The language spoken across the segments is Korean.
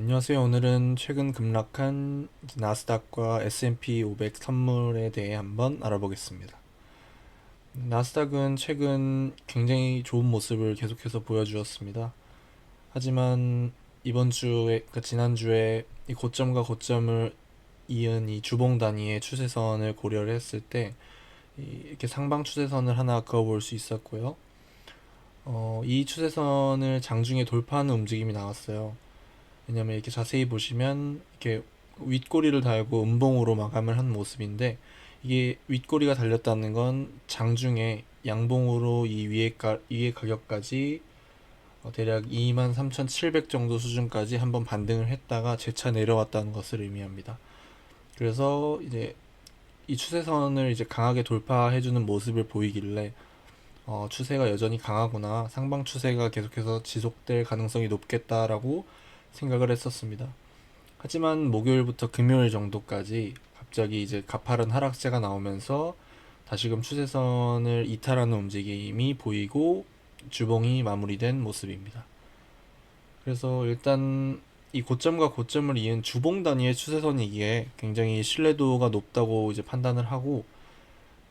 안녕하세요. 오늘은 최근 급락한 나스닥과 S&P 500 선물에 대해 한번 알아보겠습니다. 나스닥은 최근 굉장히 좋은 모습을 계속해서 보여주었습니다. 하지만 이번 주에, 그러니까 지난주에 이 고점과 고점을 이은 이 주봉 단위의 추세선을 고려를 했을 때 이렇게 상방 추세선을 하나 그어볼 수 있었고요. 이 추세선을 장중에 돌파하는 움직임이 나왔어요. 왜냐면 이렇게 자세히 보시면 이렇게 윗꼬리를 달고 음봉으로 마감을 한 모습인데, 이게 윗꼬리가 달렸다는 건 장중에 양봉으로 이 위에 가격까지 대략 23,700 정도 수준까지 한번 반등을 했다가 재차 내려왔다는 것을 의미합니다. 그래서 이제 이 추세선을 이제 강하게 돌파해주는 모습을 보이길래 추세가 여전히 강하구나, 상방 추세가 계속해서 지속될 가능성이 높겠다라고 생각을 했었습니다. 하지만 목요일부터 금요일 정도까지 갑자기 이제 가파른 하락세가 나오면서 다시금 추세선을 이탈하는 움직임이 보이고 주봉이 마무리된 모습입니다. 그래서 일단 이 고점과 고점을 이은 주봉 단위의 추세선이기에 굉장히 신뢰도가 높다고 이제 판단을 하고,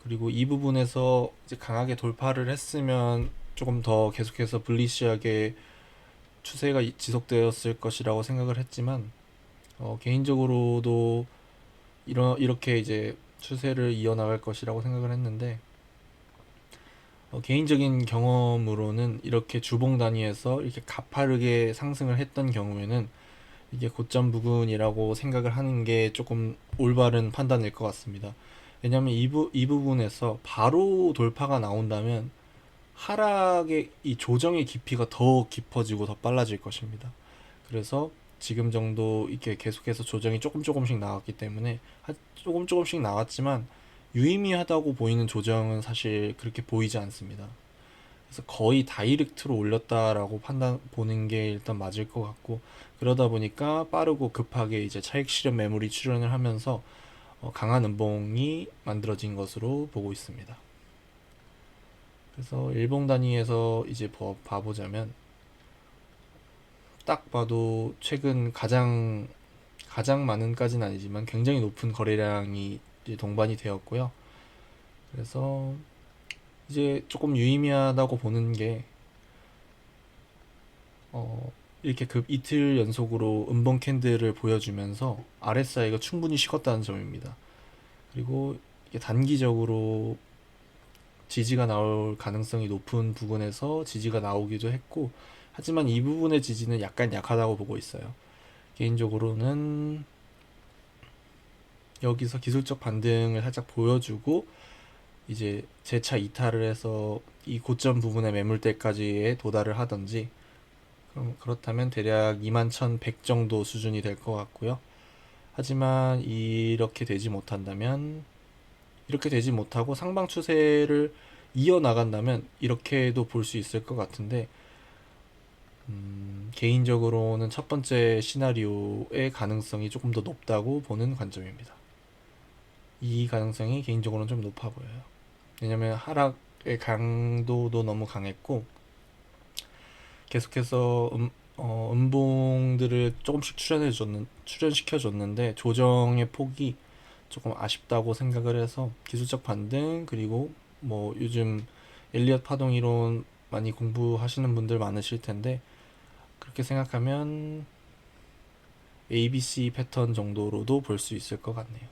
그리고 이 부분에서 이제 강하게 돌파를 했으면 조금 더 계속해서 불리시하게 추세가 지속되었을 것이라고 생각을 했지만, 개인적으로도 이렇게 이제 추세를 이어나갈 것이라고 생각을 했는데, 개인적인 경험으로는 이렇게 주봉 단위에서 이렇게 가파르게 상승을 했던 경우에는 이게 고점 부근이라고 생각을 하는 게 조금 올바른 판단일 것 같습니다. 왜냐하면 이 부분에서 바로 돌파가 나온다면 하락의 이 조정의 깊이가 더 깊어지고 더 빨라질 것입니다. 그래서 지금 정도 이렇게 계속해서 조정이 조금씩 나왔기 때문에, 조금씩 나왔지만 유의미하다고 보이는 조정은 사실 그렇게 보이지 않습니다. 그래서 거의 다이렉트로 올렸다라고 판단 보는 게 일단 맞을 것 같고, 그러다 보니까 빠르고 급하게 이제 차익 실현 매물이 출현을 하면서 강한 음봉이 만들어진 것으로 보고 있습니다. 그래서 일봉 단위에서 이제 봐보자면, 딱 봐도 최근 가장 많은까지는 아니지만 굉장히 높은 거래량이 이제 동반이 되었고요. 그래서 이제 조금 유의미하다고 보는 게, 이렇게 이틀 연속으로 음봉 캔들을 보여주면서 RSI가 충분히 식었다는 점입니다. 그리고 이게 단기적으로 지지가 나올 가능성이 높은 부분에서 지지가 나오기도 했고, 하지만 이 부분의 지지는 약간 약하다고 보고 있어요. 개인적으로는 여기서 기술적 반등을 살짝 보여주고 이제 재차 이탈을 해서 이 고점 부분의 매물대까지에 도달을 하던지, 그렇다면 대략 21,100 정도 수준이 될 것 같고요. 하지만 이렇게 되지 못하고 상방 추세를 이어나간다면 이렇게도 볼 수 있을 것 같은데, 개인적으로는 첫 번째 시나리오의 가능성이 조금 더 높다고 보는 관점입니다. 이 가능성이 개인적으로는 좀 높아 보여요. 왜냐면 하락의 강도도 너무 강했고, 계속해서 음봉들을 조금씩 출연시켜줬는데 조정의 폭이 조금 아쉽다고 생각을 해서, 기술적 반등, 그리고 뭐 요즘 엘리엇 파동 이론 많이 공부하시는 분들 많으실 텐데, 그렇게 생각하면 ABC 패턴 정도로도 볼 수 있을 것 같네요.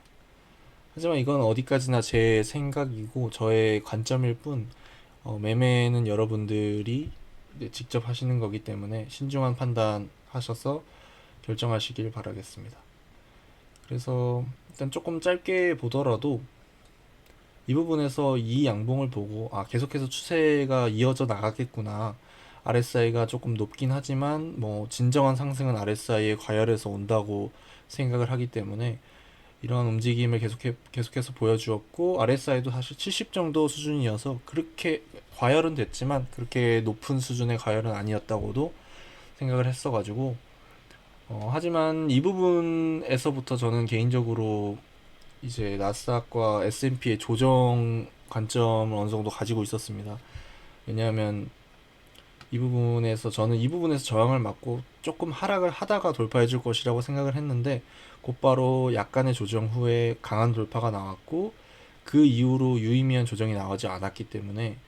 하지만 이건 어디까지나 제 생각이고 저의 관점일 뿐, 매매는 여러분들이 직접 하시는 거기 때문에 신중한 판단 하셔서 결정하시길 바라겠습니다. 그래서 일단 조금 짧게 보더라도 이 부분에서 이 양봉을 보고, 계속해서 추세가 이어져 나가겠구나. RSI가 조금 높긴 하지만 뭐 진정한 상승은 RSI에 과열해서 온다고 생각을 하기 때문에 이러한 움직임을 계속해서 보여주었고, RSI도 사실 70 정도 수준이어서 그렇게 과열은 됐지만 그렇게 높은 수준의 과열은 아니었다고도 생각을 했어가지고, 하지만 이 부분에서부터 저는 개인적으로 이제 나스닥과 S&P의 조정 관점을 어느 정도 가지고 있었습니다. 왜냐하면 이 부분에서 저는 이 부분에서 저항을 맞고 조금 하락을 하다가 돌파해 줄 것이라고 생각을 했는데, 곧바로 약간의 조정 후에 강한 돌파가 나왔고, 그 이후로 유의미한 조정이 나오지 않았기 때문에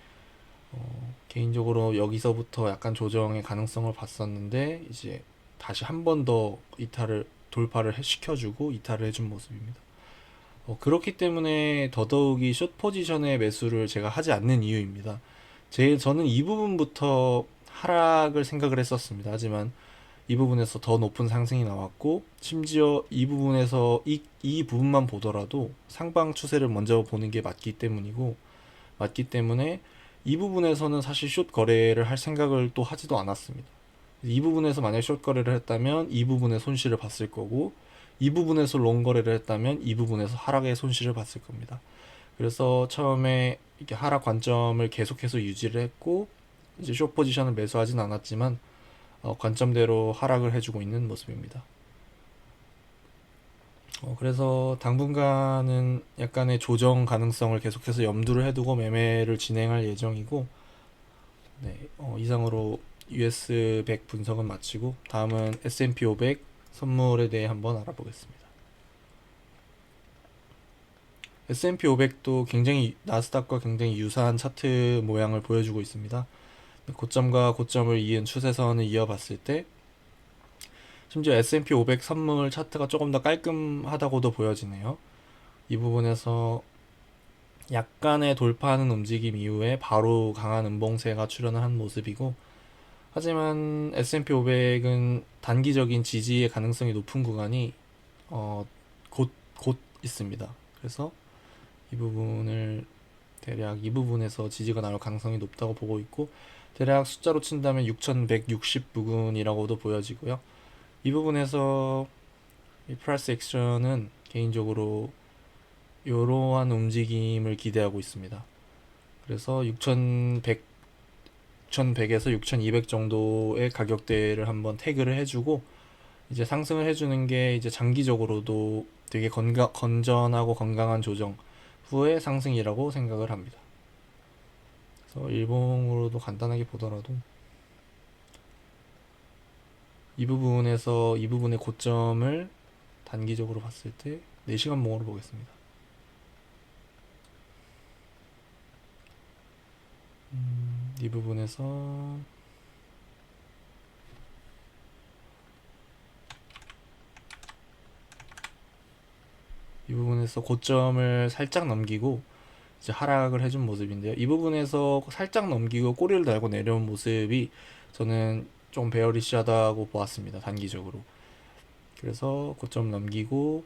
개인적으로 여기서부터 약간 조정의 가능성을 봤었는데, 이제 다시 한 번 더 이탈을 돌파를 시켜주고 이탈을 해준 모습입니다. 그렇기 때문에 더더욱이 숏 포지션의 매수를 제가 하지 않는 이유입니다. 저는 이 부분부터 하락을 생각을 했었습니다. 하지만 이 부분에서 더 높은 상승이 나왔고, 심지어 이 부분에서 이 부분만 보더라도 상방 추세를 먼저 보는 게 맞기 때문에 이 부분에서는 사실 숏 거래를 할 생각을 또 하지도 않았습니다. 이 부분에서 만약 숏 거래를 했다면 이 부분에 손실을 봤을 거고, 이 부분에서 롱 거래를 했다면 이 부분에서 하락의 손실을 봤을 겁니다. 그래서 처음에 이렇게 하락 관점을 계속해서 유지를 했고, 이제 숏 포지션을 매수하진 않았지만 관점대로 하락을 해주고 있는 모습입니다. 그래서 당분간은 약간의 조정 가능성을 계속해서 염두를 해두고 매매를 진행할 예정이고, 네, 이상으로 US 100 분석은 마치고 다음은 S&P 500 선물에 대해 한번 알아보겠습니다. S&P 500도 굉장히 나스닥과 굉장히 유사한 차트 모양을 보여주고 있습니다. 고점과 고점을 이은 추세선을 이어봤을 때, 심지어 S&P 500 선물 차트가 조금 더 깔끔하다고도 보여지네요. 이 부분에서 약간의 돌파하는 움직임 이후에 바로 강한 음봉세가 출현을 한 모습이고, 하지만 S&P 500은 단기적인 지지의 가능성이 높은 구간이 곧 있습니다. 그래서 이 부분을 대략 이 부분에서 지지가 나올 가능성이 높다고 보고 있고, 대략 숫자로 친다면 6160 부근이라고도 보여지고요. 이 부분에서 이 프라이스 액션은 개인적으로 이러한 움직임을 기대하고 있습니다. 그래서 6100에서 6200 정도의 가격대를 한번 태그를 해주고, 이제 상승을 해주는 게 이제 장기적으로도 되게 건전하고 건강한 조정 후의 상승이라고 생각을 합니다. 그래서 일봉으로도 간단하게 보더라도 이 부분에서 이 부분의 고점을 단기적으로 봤을 때 4시간 봉으로 보겠습니다. 이 부분에서 고점을 살짝 넘기고 이제 하락을 해준 모습인데요. 이 부분에서 살짝 넘기고 꼬리를 달고 내려온 모습이 저는 좀 베어리시하다고 보았습니다. 단기적으로. 그래서 고점 넘기고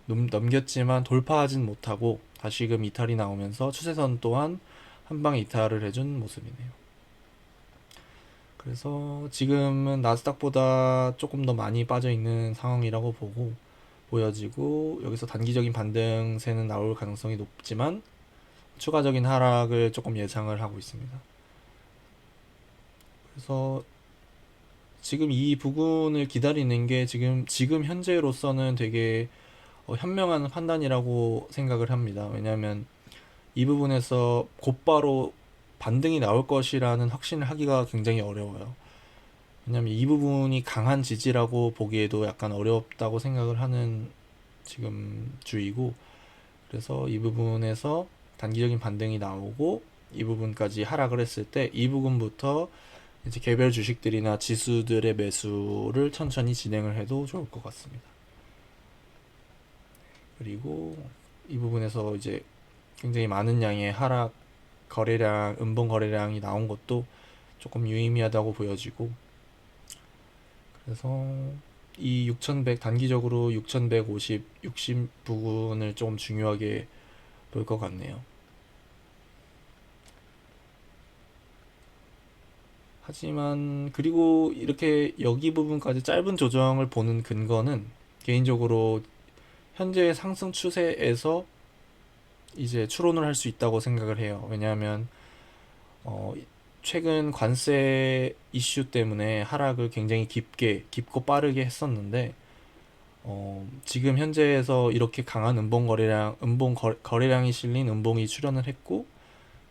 넘겼지만 돌파하진 못하고 다시금 이탈이 나오면서 추세선 또한 한방 이탈을 해준 모습이네요. 그래서 지금은 나스닥보다 조금 더 많이 빠져 있는 상황이라고 보여지고, 여기서 단기적인 반등세는 나올 가능성이 높지만 추가적인 하락을 조금 예상을 하고 있습니다. 그래서 지금 이 부분을 기다리는 게 지금 현재로서는 되게 현명한 판단이라고 생각을 합니다. 왜냐하면 이 부분에서 곧바로 반등이 나올 것이라는 확신을 하기가 굉장히 어려워요. 왜냐하면 이 부분이 강한 지지라고 보기에도 약간 어렵다고 생각을 하는 지금 주의고, 그래서 이 부분에서 단기적인 반등이 나오고 이 부분까지 하락을 했을 때 이 부분부터 이제 개별 주식들이나 지수들의 매수를 천천히 진행을 해도 좋을 것 같습니다. 그리고 이 부분에서 이제 굉장히 많은 양의 하락 거래량, 음봉 거래량이 나온 것도 조금 유의미하다고 보여지고, 그래서 이 6100 단기적으로 6150, 60 부분을 조금 중요하게 볼 것 같네요. 하지만 그리고 이렇게 여기 부분까지 짧은 조정을 보는 근거는 개인적으로 현재의 상승 추세에서 이제 추론을 할 수 있다고 생각을 해요. 왜냐하면 최근 관세 이슈 때문에 하락을 굉장히 깊고 빠르게 했었는데, 지금 현재에서 이렇게 강한 거래량이 실린 음봉이 출현을 했고,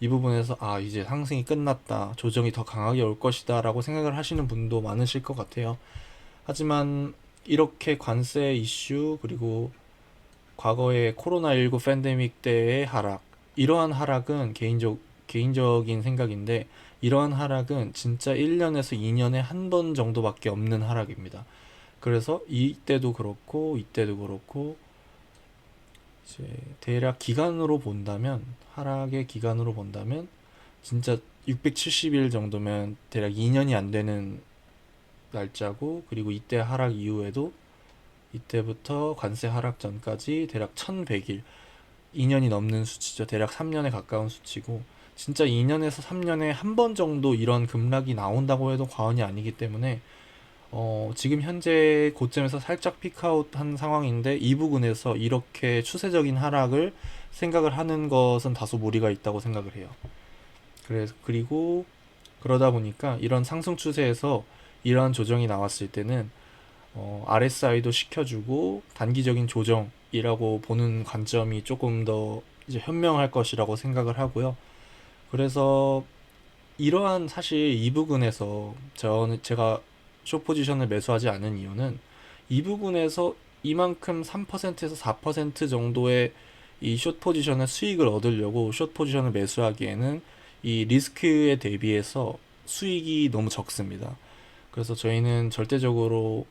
이 부분에서 이제 상승이 끝났다, 조정이 더 강하게 올 것이다 라고 생각을 하시는 분도 많으실 것 같아요. 하지만 이렇게 관세 이슈, 그리고 과거의 코로나19 팬데믹 때의 하락, 이러한 하락은 개인적인 생각인데, 이러한 하락은 진짜 1년에서 2년에 한 번 정도밖에 없는 하락입니다. 그래서 이때도 그렇고 이때도 그렇고 이제 대략 기간으로 본다면, 하락의 기간으로 본다면 진짜 670일 정도면 대략 2년이 안 되는 날짜고, 그리고 이때 하락 이후에도 이때부터 관세 하락 전까지 대략 1100일, 2년이 넘는 수치죠. 대략 3년에 가까운 수치고, 진짜 2년에서 3년에 한 번 정도 이런 급락이 나온다고 해도 과언이 아니기 때문에 지금 현재 고점에서 살짝 피크아웃 한 상황인데, 이 부분에서 이렇게 추세적인 하락을 생각을 하는 것은 다소 무리가 있다고 생각을 해요. 그리고 그러다 보니까 이런 상승 추세에서 이러한 조정이 나왔을 때는 RSI도 시켜주고 단기적인 조정이라고 보는 관점이 조금 더 이제 현명할 것이라고 생각을 하고요. 그래서 이러한, 사실 이 부분에서 제가 숏 포지션을 매수하지 않은 이유는, 이 부분에서 이만큼 3%에서 4% 정도의 이 숏 포지션의 수익을 얻으려고 숏 포지션을 매수하기에는 이 리스크에 대비해서 수익이 너무 적습니다. 그래서 저희는 절대적으로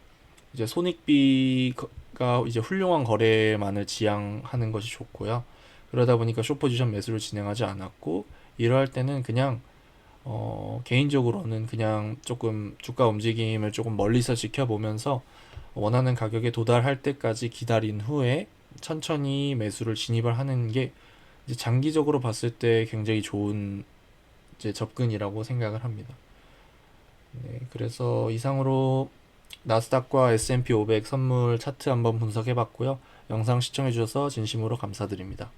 이제 손익비가 이제 훌륭한 거래만을 지향하는 것이 좋고요. 그러다 보니까 숏 포지션 매수를 진행하지 않았고, 이러할 때는 그냥 개인적으로는 그냥 조금 주가 움직임을 조금 멀리서 지켜보면서 원하는 가격에 도달할 때까지 기다린 후에 천천히 매수를 진입을 하는 게 이제 장기적으로 봤을 때 굉장히 좋은 이제 접근이라고 생각을 합니다. 네, 그래서 이상으로 나스닥과 S&P 500 선물 차트 한번 분석해 봤고요. 영상 시청해 주셔서 진심으로 감사드립니다.